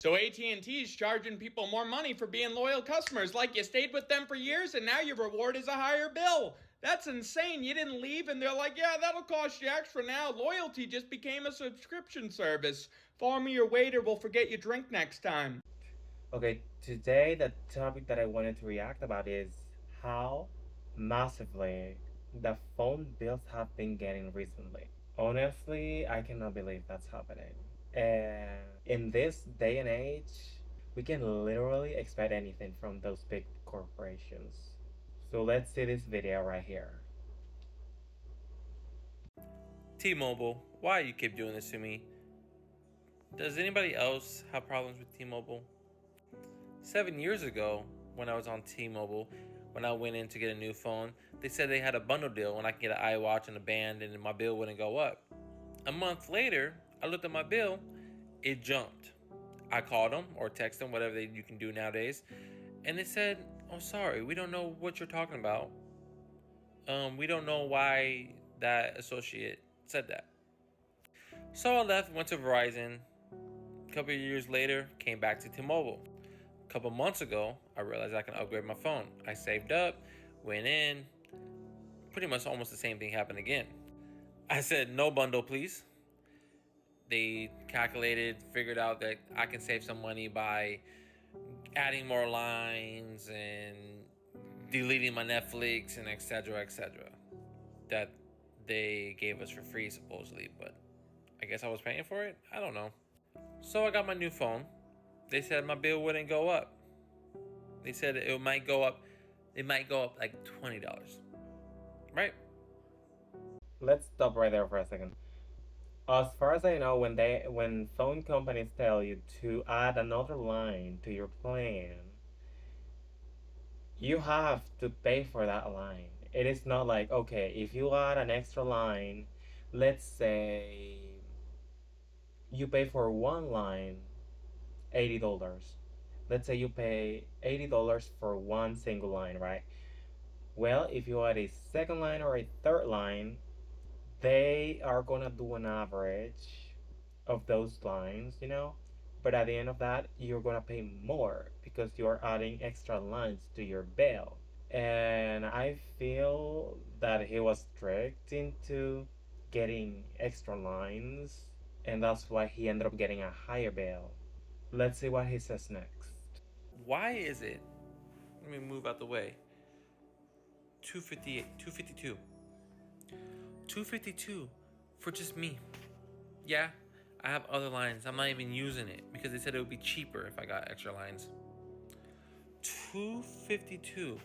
So AT&T is charging people more money for being loyal customers, like you stayed with them for years and now your reward is a higher bill. That's insane. You didn't leave and they're like, yeah, that'll cost you extra now. Loyalty just became a subscription service. Follow me, your waiter will forget your drink next time. Okay, today the topic that I wanted to react about is how massively the phone bills have been getting recently. Honestly, I cannot believe that's happening. And in this day and age, we can literally expect anything from those big corporations. So let's see this video right here. T-Mobile, why you keep doing this to me? Does anybody else have problems with T-Mobile? 7 years ago, when I was on T-Mobile, when I went in to get a new phone, they said they had a bundle deal and I could get an iWatch and a band and my bill wouldn't go up. A month later, I looked at my bill, it jumped. I called them or texted them, whatever you can do nowadays, and they said, "Oh, sorry, we don't know what you're talking about. We don't know why that associate said that." So I left, went to Verizon. A couple of years later, came back to T-Mobile. A couple months ago, I realized I can upgrade my phone. I saved up, went in, pretty much almost the same thing happened again. I said, "No bundle, please." They calculated, figured out that I can save some money by adding more lines and deleting my Netflix and etc. that they gave us for free supposedly, but I guess I was paying for it. I don't know. So I got my new phone. They said my bill wouldn't go up. They said it might go up. It might go up like $20, right? Let's stop right there for a second. As far as I know, when phone companies tell you to add another line to your plan, you have to pay for that line. It is not like, okay, if you add an extra line, let's say you pay for one line $80. Let's say you pay $80 for one single line, right? Well, if you add a second line or a third line, they are gonna do an average of those lines, But at the end of that, you're gonna pay more because you're adding extra lines to your bill. And I feel that he was tricked into getting extra lines, and that's why he ended up getting a higher bill. Let's see what he says next. Why is it? Let me move out the way. 258, 252. 252 for just me. Yeah, I have other lines. I'm not even using it because they said it would be cheaper if I got extra lines. 252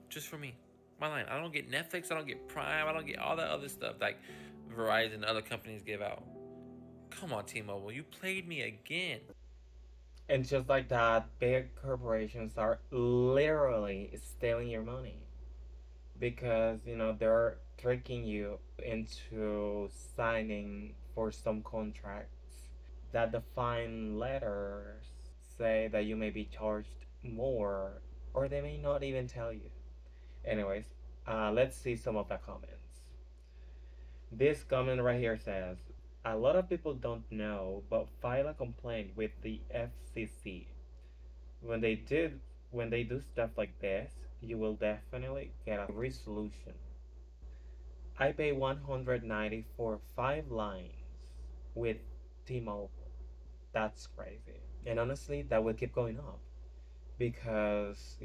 just for me. My line. I don't get Netflix, I don't get Prime, I don't get all that other stuff like Verizon and other companies give out. Come on, T-Mobile, you played me again. And just like that, big corporations are literally stealing your money because, they're tricking you into signing for some contracts that the fine letters say that you may be charged more, or they may not even tell you. Anyways, let's see some of the comments. This comment right here says, a lot of people don't know, but file a complaint with the FCC. When they did, when they do stuff like this, you will definitely get a resolution. I pay 190 for 5 lines with T-Mobile. That's crazy. And honestly, that will keep going up because,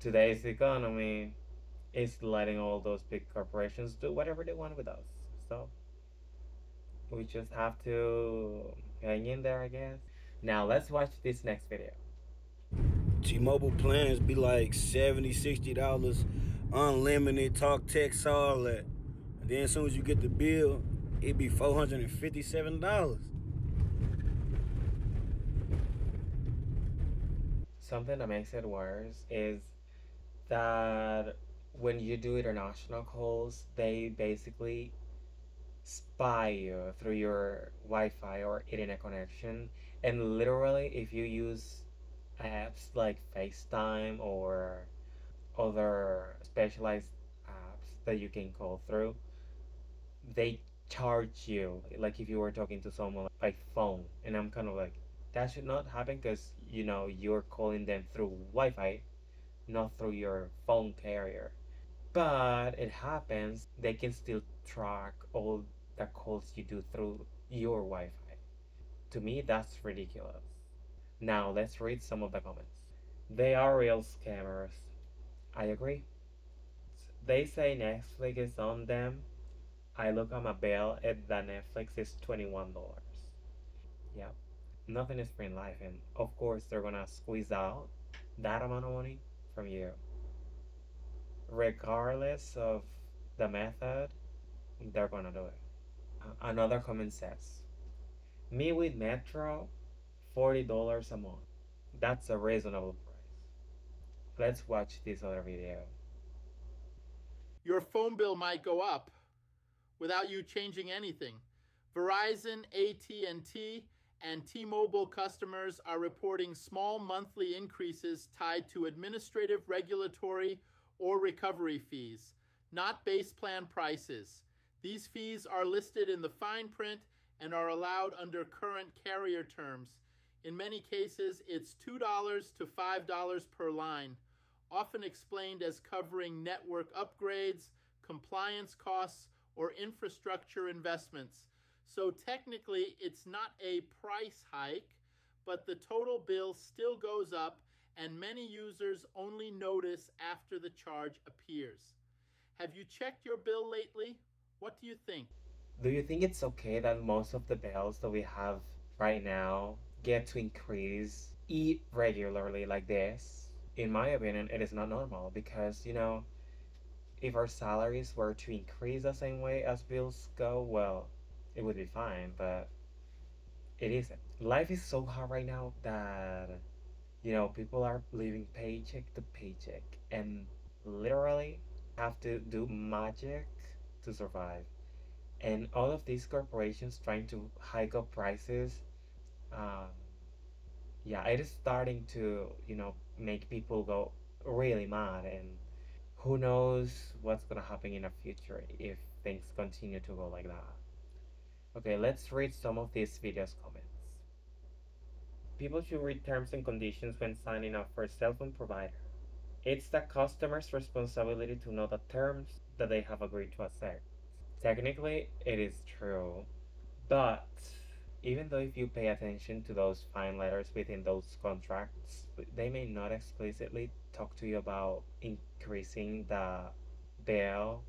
today's economy is letting all those big corporations do whatever they want with us. So we just have to hang in there, I guess. Now let's watch this next video. T-Mobile plans be like $70, $60, unlimited, talk, text, all that. And then as soon as you get the bill, it be $457. Something that makes it worse is that when you do international calls, they basically spy you through your Wi-Fi or internet connection. And literally, if you use apps like FaceTime or other specialized apps that you can call through, they charge you like if you were talking to someone by phone. And I'm kind of like, That should not happen because you're calling them through Wi-Fi, not through your phone carrier. But it happens, they can still track all the calls you do through your Wi-Fi. To me, that's ridiculous. Now let's read some of the comments. They are real scammers. I agree. They say Netflix is on them. I look at my bill and the Netflix is $21. Yeah, nothing is free in life, and of course they're gonna squeeze out that amount of money from you, regardless of the method. They're gonna do it. Another comment says, "Me with Metro, $40 a month. That's a reasonable price." Let's watch this other video. Your phone bill might go up without you changing anything. Verizon, AT&T, and T-Mobile customers are reporting small monthly increases tied to administrative, regulatory, or recovery fees, not base plan prices. These fees are listed in the fine print and are allowed under current carrier terms. In many cases, it's $2 to $5 per line, often explained as covering network upgrades, compliance costs, or infrastructure investments. So technically, it's not a price hike, but the total bill still goes up, and many users only notice after the charge appears. Have you checked your bill lately? What do you think? Do you think it's okay that most of the bills that we have right now get to increase irregularly like this? In my opinion, it is not normal because, if our salaries were to increase the same way as bills go, well, it would be fine, but it isn't. Life is so hard right now that, people are living paycheck to paycheck and literally have to do magic to survive. And all of these corporations trying to hike up prices, um, yeah, it is starting to, make people go really mad. And who knows what's gonna happen in the future if things continue to go like that. Okay, let's read some of these videos comments. People should read terms and conditions when signing up for a cell phone provider. It's the customer's responsibility to know the terms that they have agreed to accept. Technically, it is true, but even though if you pay attention to those fine letters within those contracts, they may not explicitly talk to you about increasing the bill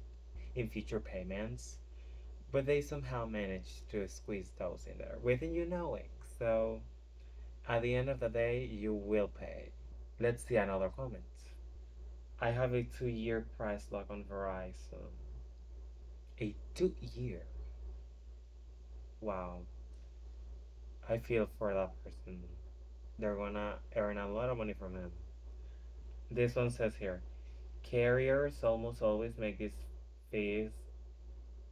in future payments, but they somehow manage to squeeze those in there within you knowing. So at the end of the day, you will pay. Let's see another comment. I have a 2-year price lock on Verizon. A 2-year? Wow. I feel for that person. They're gonna earn a lot of money from him. This one says here, carriers almost always make these fees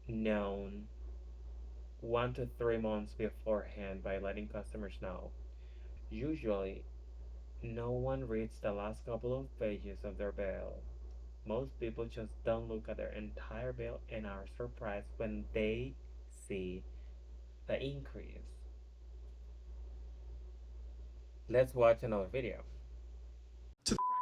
known 1 to 3 months beforehand by letting customers know. Usually, no one reads the last couple of pages of their bill. Most people just don't look at their entire bill and are surprised when they see the increase. Let's watch another video.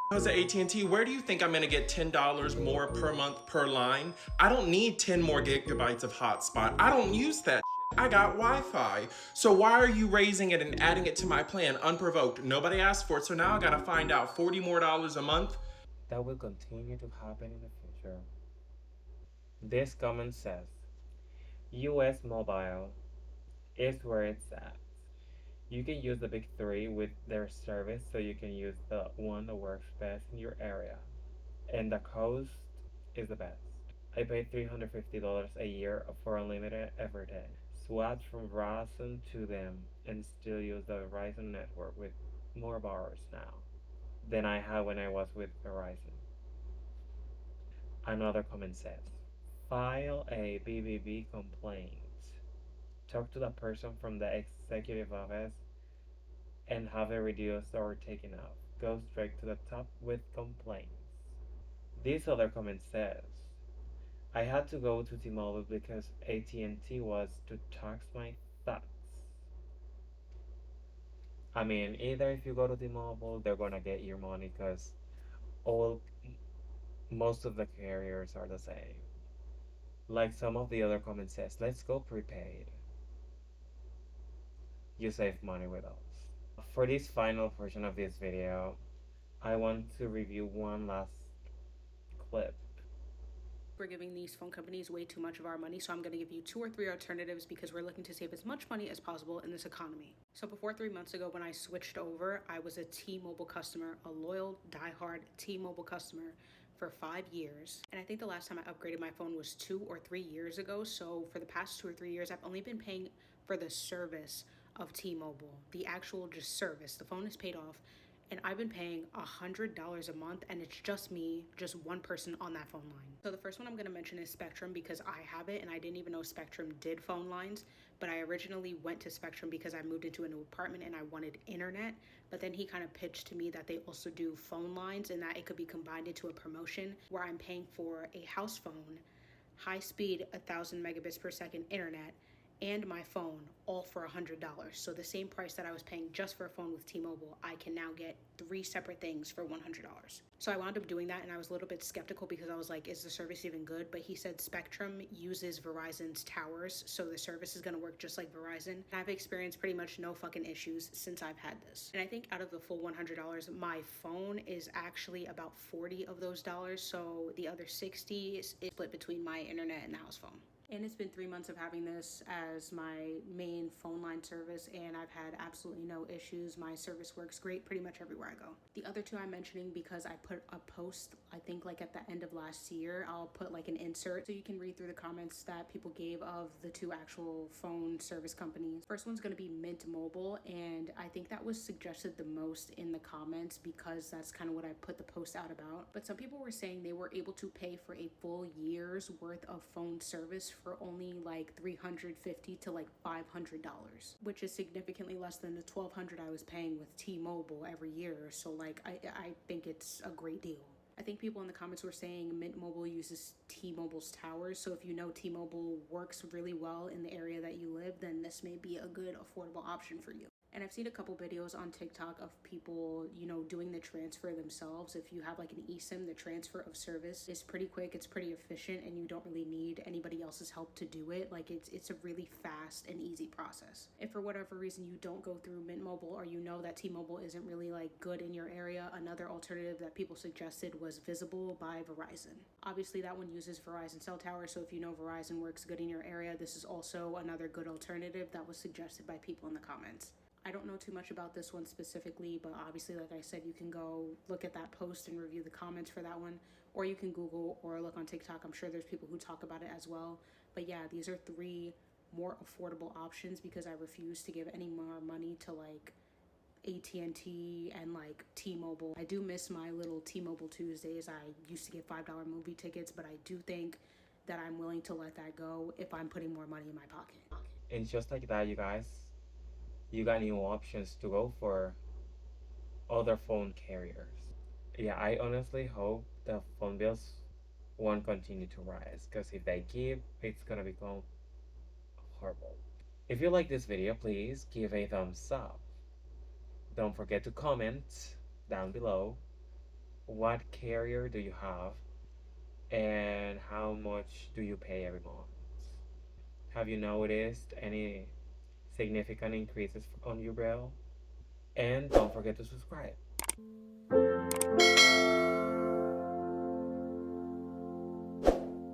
Because at AT&T, where do you think I'm gonna get $10 more per month per line? I don't need 10 more gigabytes of hotspot. I don't use that shit. I got Wi-Fi. So why are you raising it and adding it to my plan unprovoked? Nobody asked for it, so now I gotta find out $40 more a month? That will continue to happen in the future. This comment says, US Mobile is where it's at. You can use the big three with their service, so you can use the one that works best in your area. And the cost is the best. I pay $350 a year for unlimited every day. Switch from Verizon to them and still use the Verizon network with more bars now than I had when I was with Verizon. Another comment says, file a BBB complaint. Talk to the person from the executive office and have it reduced or taken out. Go straight to the top with complaints. This other comment says, I had to go to T-Mobile because AT&T was to tax my thoughts. I mean, either if you go to T-Mobile, they're gonna get your money because all most of the carriers are the same. Like some of the other comments says, let's go prepaid. You save money with us. For this final portion of this video, I want to review one last clip. We're giving these phone companies way too much of our money, so I'm going to give you 2 or 3 alternatives because we're looking to save as much money as possible in this economy. So before 3 months ago when I switched over, I was a T-Mobile customer, a loyal, diehard T-Mobile customer for 5 years. And I think the last time I upgraded my phone was 2 or 3 years ago. So for the past 2 or 3 years, I've only been paying for the service of T-Mobile, the actual just service. The phone is paid off. And I've been paying $100 a month, and it's just me, just one person on that phone line. So the first one I'm gonna mention is Spectrum because I have it and I didn't even know Spectrum did phone lines, but I originally went to Spectrum because I moved into a new apartment and I wanted internet, but then he kind of pitched to me that they also do phone lines and that it could be combined into a promotion where I'm paying for a house phone, high speed 1,000 megabits per second internet, and my phone all for $100. So the same price that I was paying just for a phone with T-Mobile, I can now get 3 separate things for $100. So I wound up doing that and I was a little bit skeptical because I was like, is the service even good? But he said Spectrum uses Verizon's towers, so the service is gonna work just like Verizon. And I've experienced pretty much no fucking issues since I've had this. And I think out of the full $100, my phone is actually about 40 of those dollars. So the other 60 is split between my internet and the house phone. And it's been 3 months of having this as my main phone line service, and I've had absolutely no issues. My service works great pretty much everywhere I go. The other two I'm mentioning because I put a post, I think like at the end of last year, I'll put like an insert so you can read through the comments that people gave of the 2 actual phone service companies. First one's gonna be Mint Mobile, and I think that was suggested the most in the comments because that's kind of what I put the post out about. But some people were saying they were able to pay for a full year's worth of phone service for only like $350 to like $500, which is significantly less than the $1,200 I was paying with T-Mobile every year. So like I think it's a great deal. I think people in the comments were saying Mint Mobile uses T-Mobile's towers, so if you know T-Mobile works really well in the area that you live, then this may be a good affordable option for you. And I've seen a couple videos on TikTok of people, you know, doing the transfer themselves. If you have like an eSIM, the transfer of service is pretty quick, it's pretty efficient, and you don't really need anybody else's help to do it. Like it's a really fast and easy process. If for whatever reason you don't go through Mint Mobile, or you know that T-Mobile isn't really like good in your area, another alternative that people suggested was Visible by Verizon. Obviously that one uses Verizon cell towers, so if you know Verizon works good in your area, this is also another good alternative that was suggested by people in the comments. I don't know too much about this one specifically, but obviously, like I said, you can go look at that post and review the comments for that one, or you can Google or look on TikTok. I'm sure there's people who talk about it as well. But yeah, these are 3 more affordable options because I refuse to give any more money to like AT&T and like T-Mobile. I do miss my little T-Mobile Tuesdays. I used to get $5 movie tickets, but I do think that I'm willing to let that go if I'm putting more money in my pocket. And just like that, you guys, you got new options to go for other phone carriers. Yeah, I honestly hope the phone bills won't continue to rise, because if they keep, it's gonna become horrible. If you like this video, please give a thumbs up. Don't forget to comment down below what carrier do you have and how much do you pay every month. Have you noticed any significant increases on your bill? And don't forget to subscribe.